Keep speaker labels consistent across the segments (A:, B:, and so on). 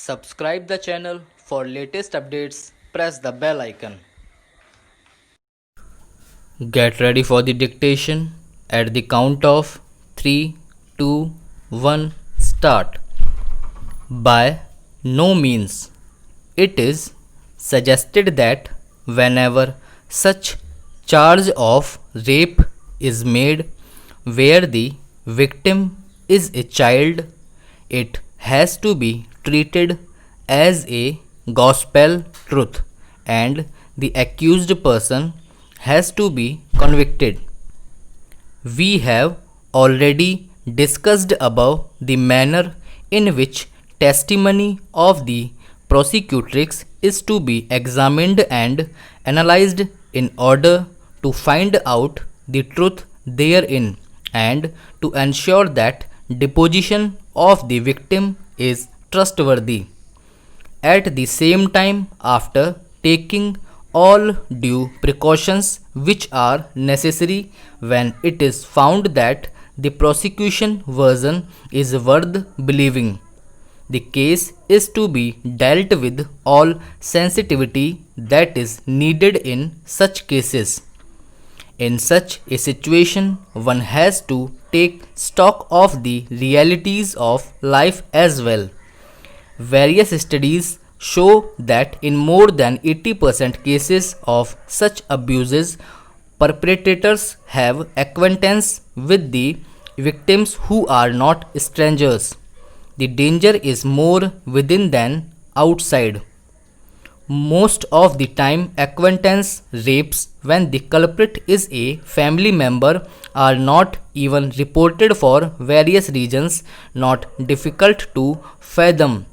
A: Subscribe the channel for latest updates. Press the bell icon. Get ready for the dictation at the count of 3, 2, 1, start. By no means. It is suggested that whenever such charge of rape is made where the victim is a child, it has to be treated as a gospel truth and the accused person has to be convicted. We have already discussed above the manner in which testimony of the prosecutrix is to be examined and analyzed in order to find out the truth therein and to ensure that deposition of the victim is trustworthy. At the same time, after taking all due precautions which are necessary when it is found that the prosecution version is worth believing, the case is to be dealt with all sensitivity that is needed in such cases. In such a situation, one has to take stock of the realities of life as well. Various studies show that in more than 80% cases of such abuses, perpetrators have acquaintance with the victims who are not strangers. The danger is more within than outside. Most of the time, acquaintance rapes when the culprit is a family member are not even reported for various reasons not difficult to fathom.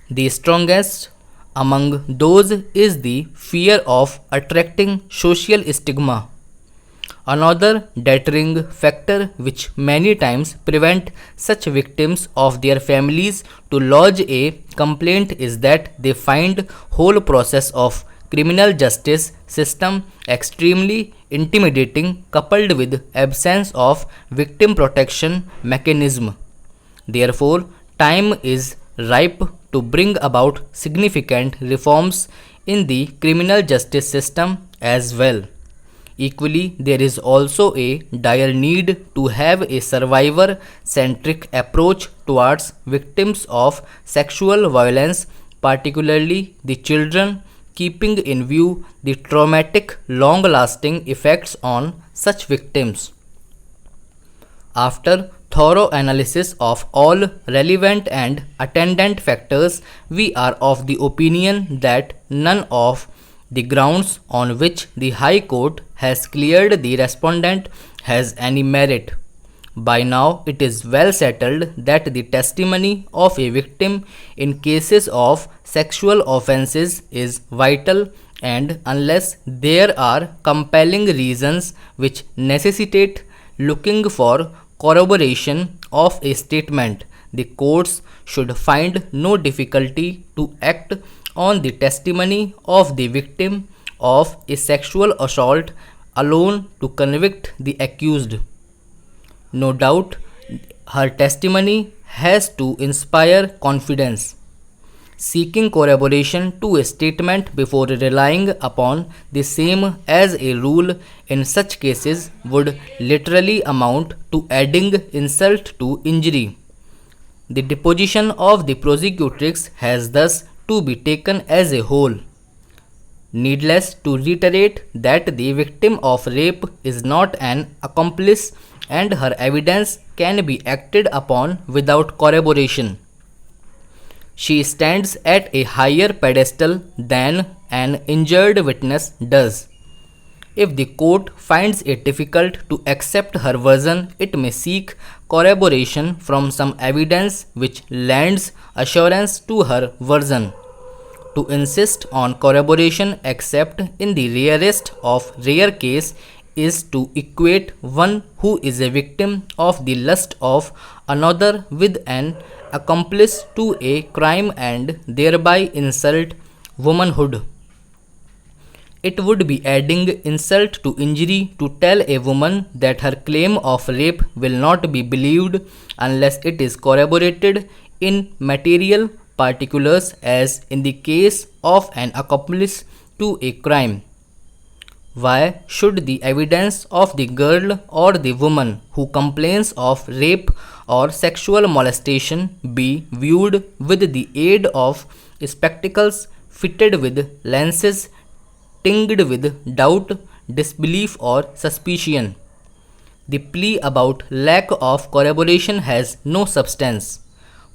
A: The strongest among those is the fear of attracting social stigma. Another deterring factor which many times prevent such victims of their families to lodge a complaint is that they find whole process of criminal justice system extremely intimidating coupled with absence of victim protection mechanism. Therefore, time is ripe to bring about significant reforms in the criminal justice system as well. Equally, there is also a dire need to have a survivor centric approach towards victims of sexual violence, particularly the children, keeping in view the traumatic, long lasting effects on such victims. After thorough analysis of all relevant and attendant factors, we are of the opinion that none of the grounds on which the High Court has cleared the respondent has any merit. By now, it is well settled that the testimony of a victim in cases of sexual offences is vital, and unless there are compelling reasons which necessitate looking for corroboration of a statement, the courts should find no difficulty to act on the testimony of the victim of a sexual assault alone to convict the accused. No doubt, her testimony has to inspire confidence. Seeking corroboration to a statement before relying upon the same as a rule in such cases would literally amount to adding insult to injury. The deposition of the prosecutrix has thus to be taken as a whole. Needless to reiterate that the victim of rape is not an accomplice and her evidence can be acted upon without corroboration. She stands at a higher pedestal than an injured witness does. If the court finds it difficult to accept her version, it may seek corroboration from some evidence which lends assurance to her version. To insist on corroboration except in the rarest of rare case is to equate one who is a victim of the lust of another with an accomplice to a crime and thereby insult womanhood. It would be adding insult to injury to tell a woman that her claim of rape will not be believed unless it is corroborated in material particulars as in the case of an accomplice to a crime. Why should the evidence of the girl or the woman who complains of rape or sexual molestation be viewed with the aid of spectacles fitted with lenses tinged with doubt, disbelief, or suspicion? The plea about lack of corroboration has no substance.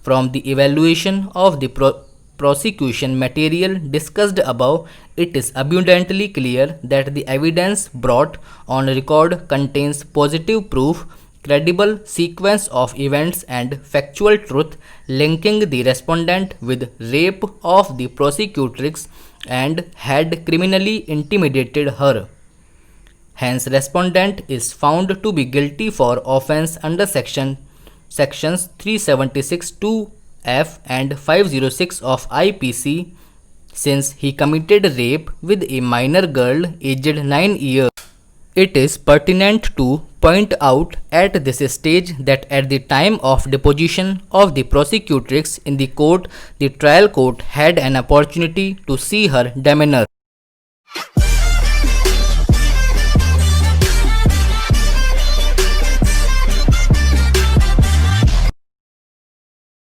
A: From the evaluation of the prosecution material discussed above, it is abundantly clear that the evidence brought on record contains positive proof, credible sequence of events, and factual truth linking the respondent with rape of the prosecutrix and had criminally intimidated her. Hence, respondent is found to be guilty for offence under sections 376 2F and 506 of IPC, since he committed rape with a minor girl aged 9 years. It is pertinent to point out at this stage that at the time of deposition of the prosecutrix in the court, the trial court had an opportunity to see her demeanor.